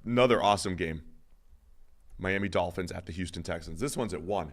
Another awesome game. Miami Dolphins at the Houston Texans. This one's at 1.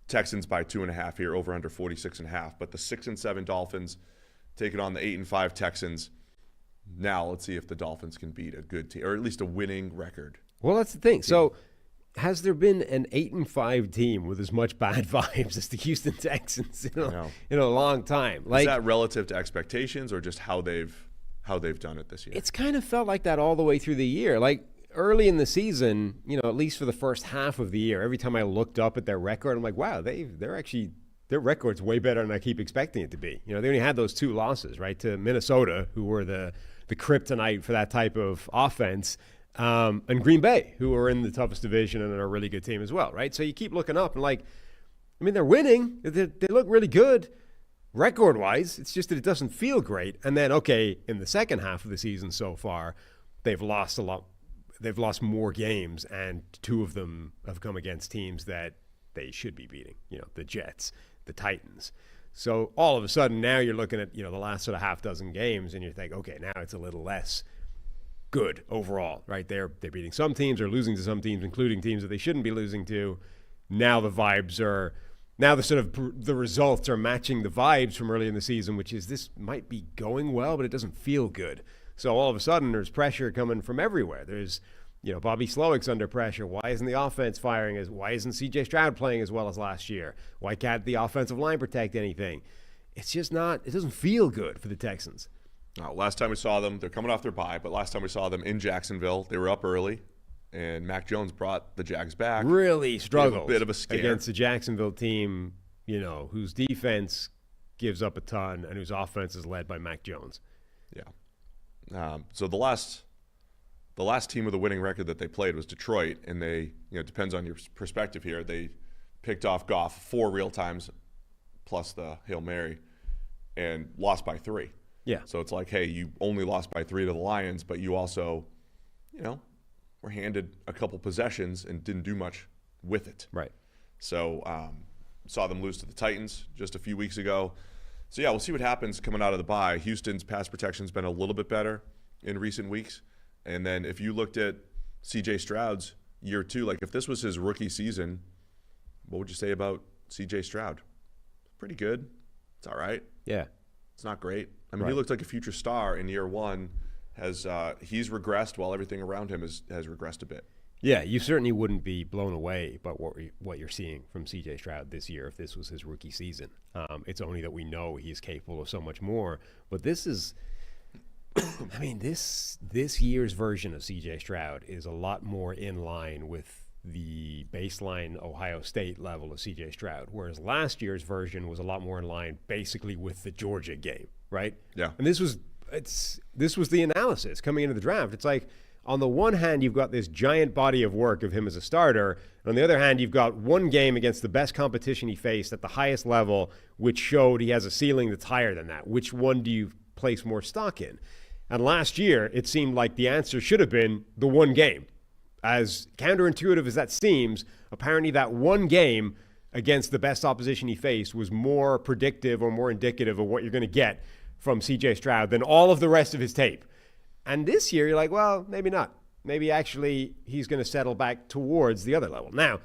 Texans by 2.5 here, over under 46.5. But the 6-7 Dolphins taking on the 8-5 Texans. Now let's see if the Dolphins can beat a good team, or at least a winning record. Well, that's the thing. So has there been an 8-5 team with as much bad vibes as the Houston Texans in a long time? Is that relative to expectations or just how they've done it this year? It's kind of felt like that all the way through the year. Like early in the season, at least for the first half of the year, every time I looked up at their record, I'm like, wow, their record's way better than I keep expecting it to be. They only had those 2 losses, right, to Minnesota, who were the kryptonite for that type of offense, and Green Bay, who are in the toughest division and are a really good team as well, right? So you keep looking up and they're winning. They look really good record-wise. It's just that it doesn't feel great. And then, in the second half of the season so far, they've lost a lot. They've lost more games, and 2 of them have come against teams that they should be beating, the Jets, the Titans. So all of a sudden now you're looking at, the last sort of half dozen games and you think, okay, now it's a little less good overall, right? They're beating some teams or losing to some teams, including teams that they shouldn't be losing to. Now the results are matching the vibes from early in the season, which is this might be going well, but it doesn't feel good. So all of a sudden there's pressure coming from everywhere. There's, Bobby Slowick's under pressure. Why isn't the offense firing? Why isn't CJ Stroud playing as well as last year? Why can't the offensive line protect anything? It's just not, it doesn't feel good for the Texans. Last time we saw them, they're coming off their bye, but last time we saw them in Jacksonville, they were up early, and Mac Jones brought the Jags back. Really struggled. A bit of a scare against the Jacksonville team, whose defense gives up a ton and whose offense is led by Mac Jones. Yeah. So the last team with a winning record that they played was Detroit, and they, it depends on your perspective here, they picked off Goff 4 real times plus the Hail Mary and lost by 3. Yeah. So it's like, hey, you only lost by 3 to the Lions, but you also, were handed a couple possessions and didn't do much with it. Right. So saw them lose to the Titans just a few weeks ago. So, yeah, we'll see what happens coming out of the bye. Houston's pass protection's been a little bit better in recent weeks. And then if you looked at C.J. Stroud's year 2, like if this was his rookie season, what would you say about C.J. Stroud? Pretty good. It's all right. Yeah. It's not great. I mean, He looked like a future star in year 1. He's regressed while everything around him has regressed a bit. Yeah, you certainly wouldn't be blown away by what you're seeing from C.J. Stroud this year if this was his rookie season. It's only that we know he's capable of so much more. But this is, this year's version of C.J. Stroud is a lot more in line with the baseline Ohio State level of C.J. Stroud, whereas last year's version was a lot more in line basically with the Georgia game, right? Yeah. And this was the analysis coming into the draft. It's like, on the one hand, you've got this giant body of work of him as a starter. And on the other hand, you've got one game against the best competition he faced at the highest level, which showed he has a ceiling that's higher than that. Which one do you place more stock in? And last year, it seemed like the answer should have been the one game. As counterintuitive as that seems, apparently that one game against the best opposition he faced was more predictive or more indicative of what you're going to get from C.J. Stroud than all of the rest of his tape. And this year, you're like, well, maybe not. Maybe actually he's going to settle back towards the other level. Now,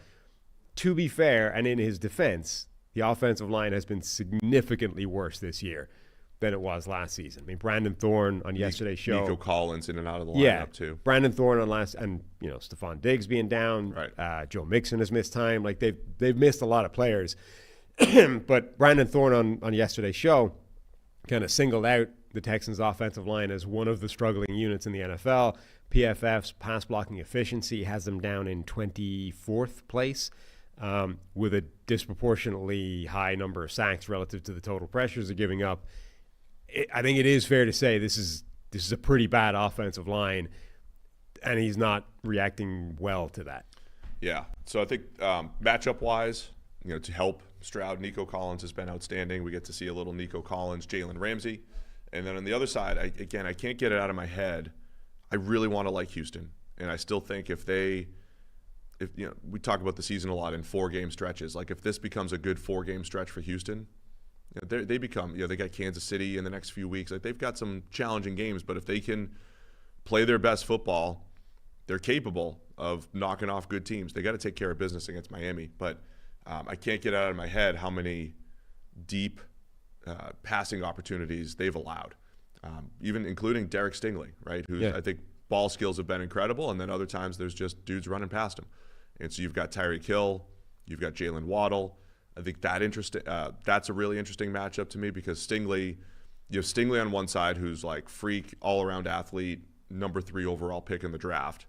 to be fair, and in his defense, the offensive line has been significantly worse this year than it was last season. I mean, Brandon Thorne on yesterday's show. Nico Collins in and out of the lineup, too. Brandon Thorne on last, and, Stephon Diggs being down. Right. Joe Mixon has missed time. Like, they've missed a lot of players. But Brandon Thorne on yesterday's show kind of singled out the Texans' offensive line as one of the struggling units in the NFL. PFF's pass blocking efficiency has them down in 24th place, with a disproportionately high number of sacks relative to the total pressures they're giving up. I think it is fair to say this is a pretty bad offensive line, and he's not reacting well to that. Yeah. So I think matchup-wise, to help Stroud, Nico Collins has been outstanding. We get to see a little Nico Collins, Jalen Ramsey. And then on the other side, I can't get it out of my head. I really want to like Houston. And I still think if we talk about the season a lot in 4-game stretches, like if this becomes a good 4-game stretch for Houston, they become, they got Kansas City in the next few weeks. Like they've got some challenging games, but if they can play their best football they're capable of knocking off good teams. They got to take care of business against Miami, but I can't get out of my head how many deep passing opportunities they've allowed, even including Derek Stingley, right? Who's I think ball skills have been incredible, and then other times there's just dudes running past him. And so you've got Tyreek Hill, you've got Jalen Waddle. I think that's a really interesting matchup to me because Stingley, you have Stingley on one side who's like freak, all-around athlete, number 3 overall pick in the draft,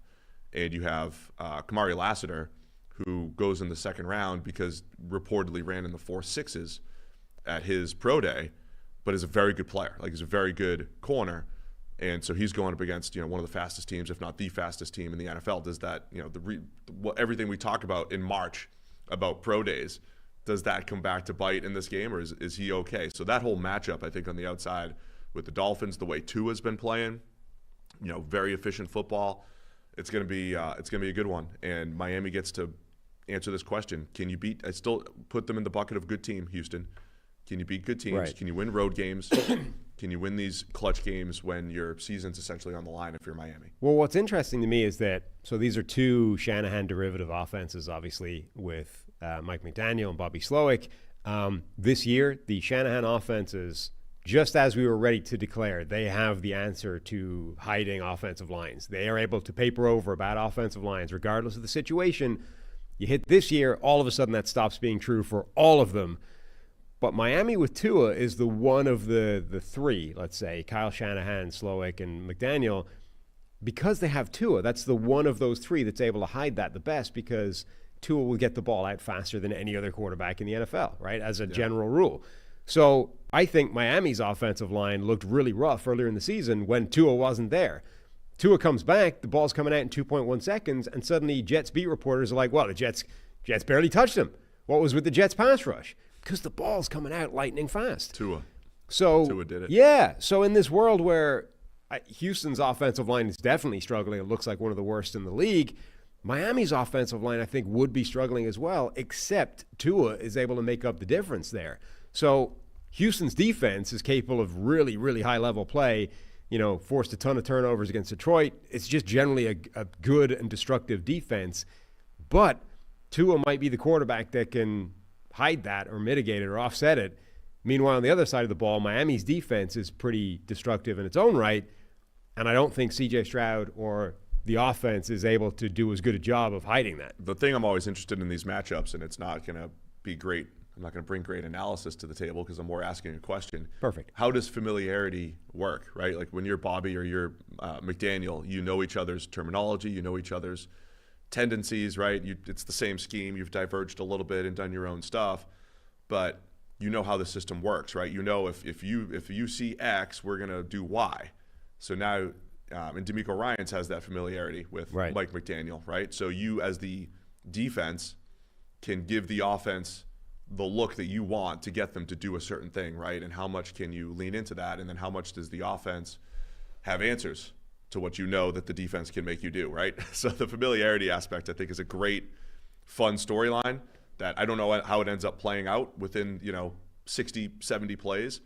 and you have Kamari Lassiter, who goes in the second round because reportedly ran in the 4.6s at his pro day, but is a very good player. Like, he's a very good corner. And so he's going up against, one of the fastest teams, if not the fastest team in the NFL. Does that, everything we talk about in March about pro days, does that come back to bite in this game, or is he okay? So that whole matchup, I think, on the outside with the Dolphins, the way Tua's been playing, very efficient football, it's gonna be a good one. And Miami gets to answer this question: can you beat? I still put them in the bucket of good team, Houston. Can you beat good teams? Right. Can you win road games? Can you win these clutch games when your season's essentially on the line if you're Miami? Well, what's interesting to me is that, so these are two Shanahan derivative offenses, obviously, with Mike McDaniel and Bobby Slowick. This year, the Shanahan offenses, just as we were ready to declare, they have the answer to hiding offensive lines. They are able to paper over bad offensive lines, regardless of the situation. You hit this year, all of a sudden that stops being true for all of them. But Miami with Tua is the one of the three, let's say, Kyle Shanahan, Slowick, and McDaniel. Because they have Tua, that's the one of those three that's able to hide that the best, because Tua will get the ball out faster than any other quarterback in the NFL, right, as a general rule. So I think Miami's offensive line looked really rough earlier in the season when Tua wasn't there. Tua comes back, the ball's coming out in 2.1 seconds, and suddenly Jets beat reporters are like, well, the Jets barely touched him. What was with the Jets pass rush? Because the ball's coming out lightning fast. Tua did it. Yeah. So in this world where Houston's offensive line is definitely struggling, it looks like one of the worst in the league, Miami's offensive line, I think, would be struggling as well, except Tua is able to make up the difference there. So Houston's defense is capable of really, really high-level play, forced a ton of turnovers against Detroit. It's just generally a good and destructive defense. But Tua might be the quarterback that can hide that or mitigate it or offset it. Meanwhile, on the other side of the ball, Miami's defense is pretty destructive in its own right, and I don't think C.J. Stroud or the offense is able to do as good a job of hiding that. The thing I'm always interested in these matchups, and it's not going to be great, I'm not going to bring great analysis to the table because I'm more asking a question. Perfect. How does familiarity work, right? Like when you're Bobby or you're McDaniel, you know each other's terminology, you know each other's tendencies, right? It's the same scheme. You've diverged a little bit and done your own stuff, but you know how the system works, right? You know if you see X, we're gonna do Y. So now, and DeMeco Ryans has that familiarity with Mike McDaniel, right? So you, as the defense, can give the offense the look that you want to get them to do a certain thing, right? And how much can you lean into that? And then how much does the offense have answers to what you know that the defense can make you do, right? So the familiarity aspect, I think, is a great, fun storyline that I don't know how it ends up playing out within, 60, 70 plays,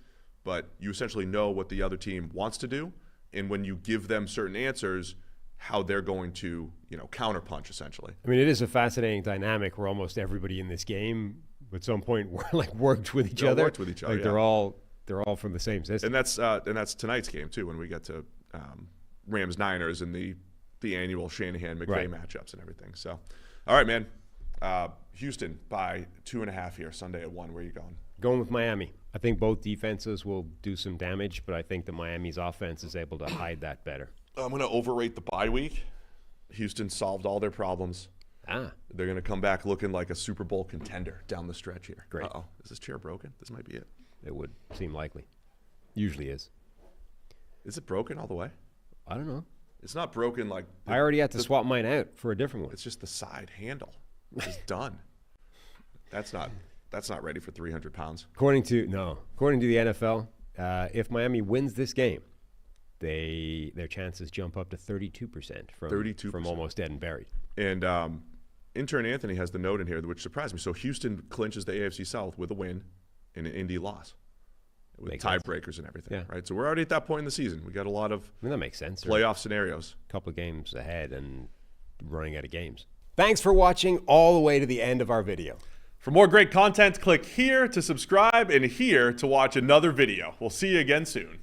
but you essentially know what the other team wants to do, and when you give them certain answers, how they're going to, counterpunch, essentially. I mean, it is a fascinating dynamic where almost everybody in this game at some point worked with each other. Worked with each other, like they're all from the same system. And that's tonight's game, too, when we get to Rams-Niners and the annual Shanahan-McVay matchups and everything. So, all right, man. Houston by 2.5 here, Sunday at 1. Where are you going? Going with Miami. I think both defenses will do some damage, but I think that Miami's offense is able to hide that better. I'm going to overrate the bye week. Houston solved all their problems. They're going to come back looking like a Super Bowl contender down the stretch here. Great. Uh-oh. Is this chair broken? This might be it. It would seem likely. Usually is. Is it broken all the way? I don't know. It's not broken like... I already had to swap mine out for a different one. It's just the side handle. It's done. That's not ready for 300 pounds. According to the NFL, if Miami wins this game, their chances jump up to 32% from almost dead and buried. And intern Anthony has the note in here, which surprised me. So Houston clinches the AFC South with a win and an Indy loss, with tiebreakers and everything, right? So we're already at that point in the season. We got a lot of that makes sense. Playoff scenarios. A couple of games ahead, and running out of games. Thanks for watching all the way to the end of our video. For more great content, click here to subscribe and here to watch another video. We'll see you again soon.